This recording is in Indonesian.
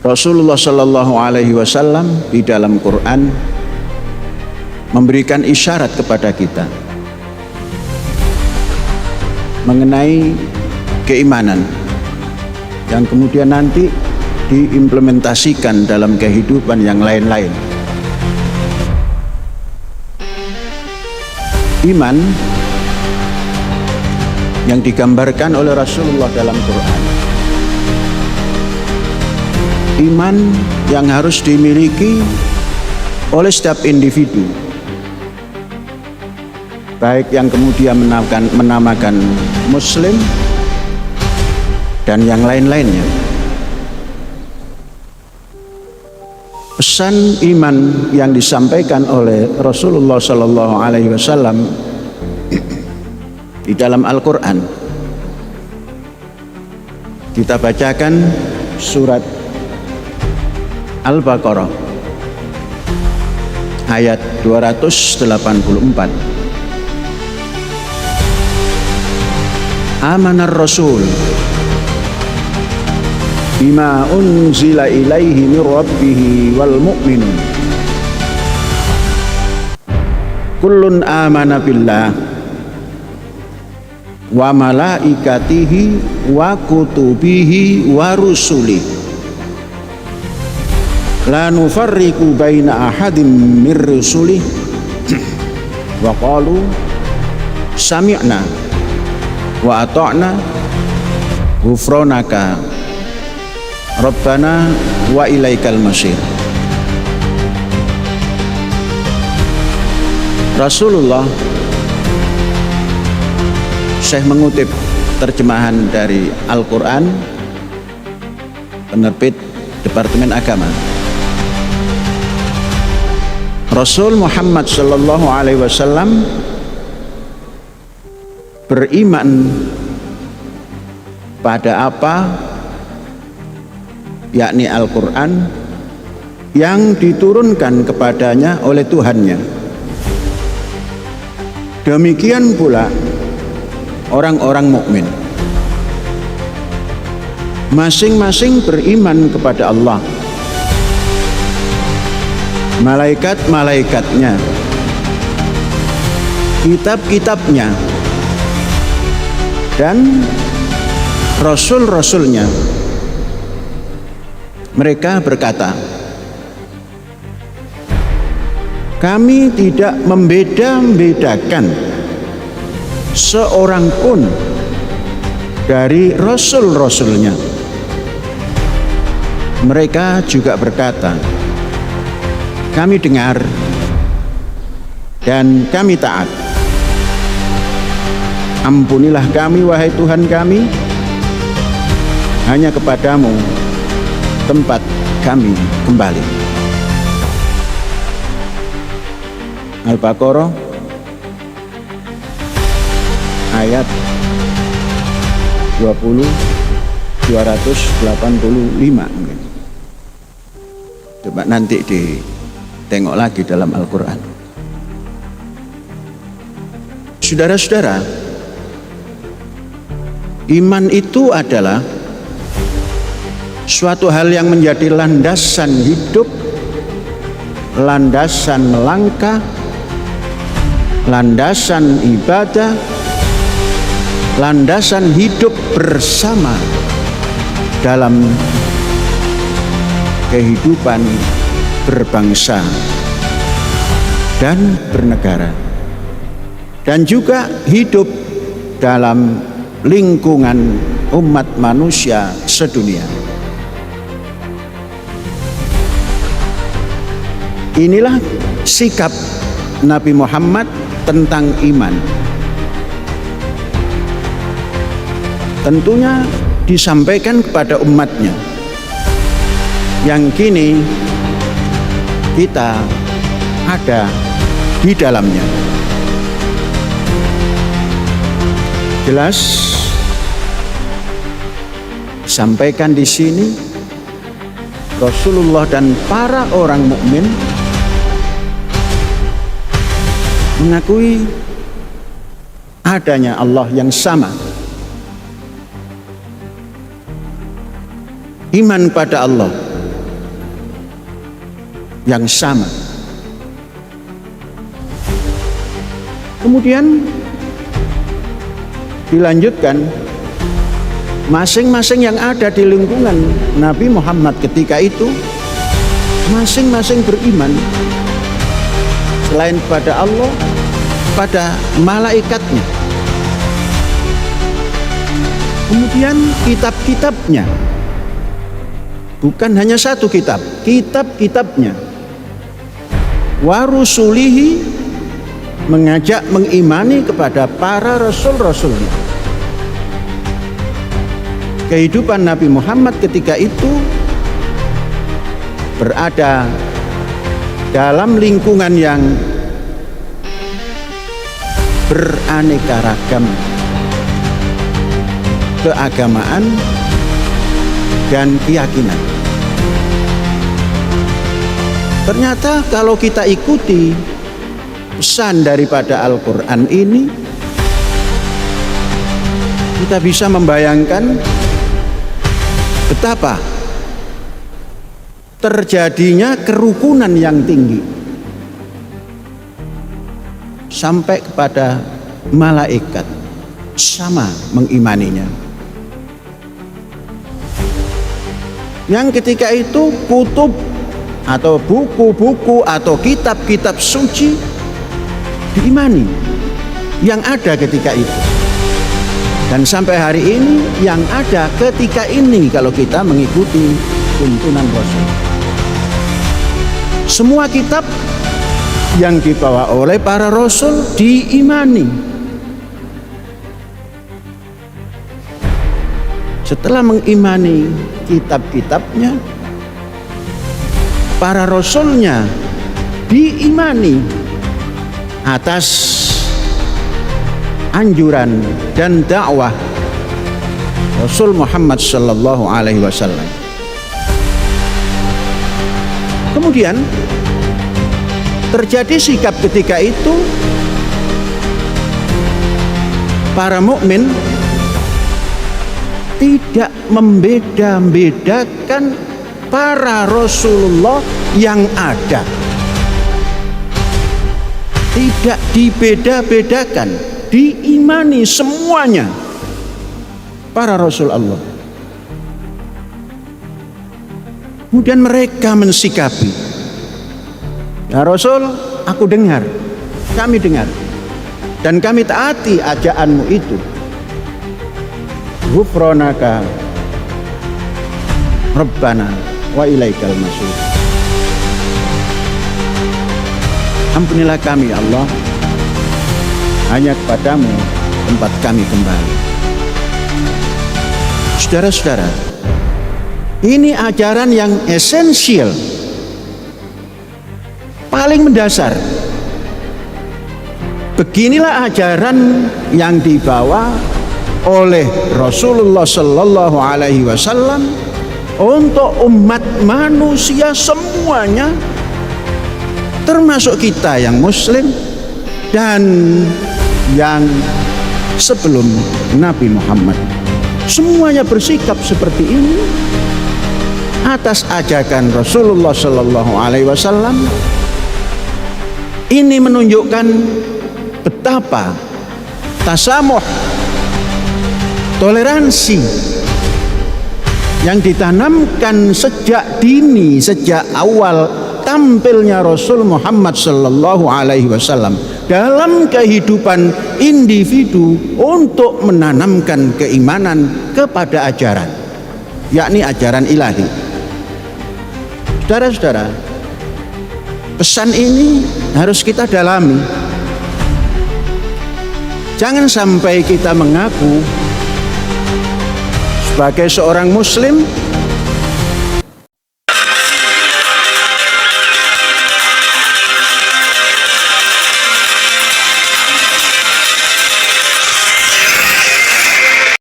Rasulullah Shallallahu Alaihi Wasallam di dalam Quran memberikan isyarat kepada kita mengenai keimanan yang kemudian nanti diimplementasikan dalam kehidupan yang lain-lain. Iman yang digambarkan oleh Rasulullah dalam Quran, iman yang harus dimiliki oleh setiap individu, baik yang kemudian menamakan Muslim dan yang lain-lainnya. Pesan iman yang disampaikan oleh Rasulullah Sallallahu Alaihi Wasallam di dalam Al-Quran, kita bacakan surat Al-Baqarah ayat 284. Amanar Rasul bima unzila ilaihi min rabbihi wal mu'minun kullun amana billah wa malaikatihi wa kutubihi wa rusulihi la nufarriqu baina ahadim mir rusulihi wa qalu sami'na wa ata'na ghufranaka Rabbana wa ilaikal masir. Rasulullah, Syekh mengutip terjemahan dari Al-Quran, penerbit Departemen Agama. Rasul Muhammad Sallallahu Alaihi Wasallam beriman pada apa, yakni Al-Quran yang diturunkan kepadanya oleh Tuhannya. Demikian pula orang-orang mukmin, masing-masing beriman kepada Allah, malaikat-malaikatnya, kitab-kitabnya, dan rasul-rasulnya. Mereka berkata, kami tidak membeda-bedakan seorang pun dari rasul-rasulnya. Mereka juga berkata, kami dengar dan kami taat. Ampunilah kami wahai Tuhan kami, hanya kepadamu tempat kami kembali. Al-Baqarah ayat 285 mungkin. Coba nanti ditengok lagi dalam Al-Quran. Saudara-saudara, iman itu adalah suatu hal yang menjadi landasan hidup, landasan melangkah, landasan ibadah, landasan hidup bersama dalam kehidupan berbangsa dan bernegara, dan juga hidup dalam lingkungan umat manusia sedunia. Inilah sikap Nabi Muhammad tentang iman. Tentunya disampaikan kepada umatnya yang kini kita ada di dalamnya. Jelas sampaikan di sini, Rasulullah dan para orang mukmin mengakui adanya Allah yang sama. Iman pada Allah yang sama. Kemudian dilanjutkan, masing-masing yang ada di lingkungan Nabi Muhammad ketika itu masing-masing beriman selain pada Allah, pada malaikatnya, kemudian kitab-kitabnya. Bukan hanya satu kitab, kitab-kitabnya. Wa rusulihi, mengajak mengimani kepada para rasul-rasulnya. Kehidupan Nabi Muhammad ketika itu berada dalam lingkungan yang beraneka ragam keagamaan dan keyakinan. Ternyata kalau kita ikuti pesan daripada Al-Quran ini, kita bisa membayangkan betapa terjadinya kerukunan yang tinggi sampai kepada malaikat sama mengimaninya. Yang ketika itu kutub atau buku-buku atau kitab-kitab suci diimani yang ada ketika itu, dan sampai hari ini yang ada ketika ini kalau kita mengikuti tuntunan Rasul. Semua kitab yang dibawa oleh para Rasul diimani. Setelah mengimani kitab-kitabnya, para Rasulnya diimani atas anjuran dan dakwah Rasul Muhammad sallallahu alaihi wasallam. Kemudian terjadi sikap ketika itu, para mukmin tidak membeda-bedakan para Rasulullah yang ada. Tidak dibeda-bedakan, diimani semuanya para Rasul Allah. Kemudian mereka mensikapi, ya Rasul, aku dengar, kami dengar, dan kami taati ajaanmu itu. Ghufranaka Rabbana wa ilaikal masir. Ampunilah kami Allah, hanya kepadamu tempat kami kembali. Saudara-saudara, ini ajaran yang esensial, paling mendasar. Beginilah ajaran yang dibawa oleh Rasulullah Sallallahu Alaihi Wasallam untuk umat manusia semuanya, termasuk kita yang Muslim dan yang sebelum Nabi Muhammad. Semuanya bersikap seperti ini atas ajakan Rasulullah Sallallahu Alaihi Wasallam. Ini menunjukkan betapa tasamuh, toleransi yang ditanamkan sejak dini, sejak awal tampilnya Rasul Muhammad sallallahu alaihi wasallam dalam kehidupan individu untuk menanamkan keimanan kepada ajaran, yakni ajaran ilahi. Saudara-saudara, pesan ini harus kita dalami. Jangan sampai kita mengaku sebagai seorang muslim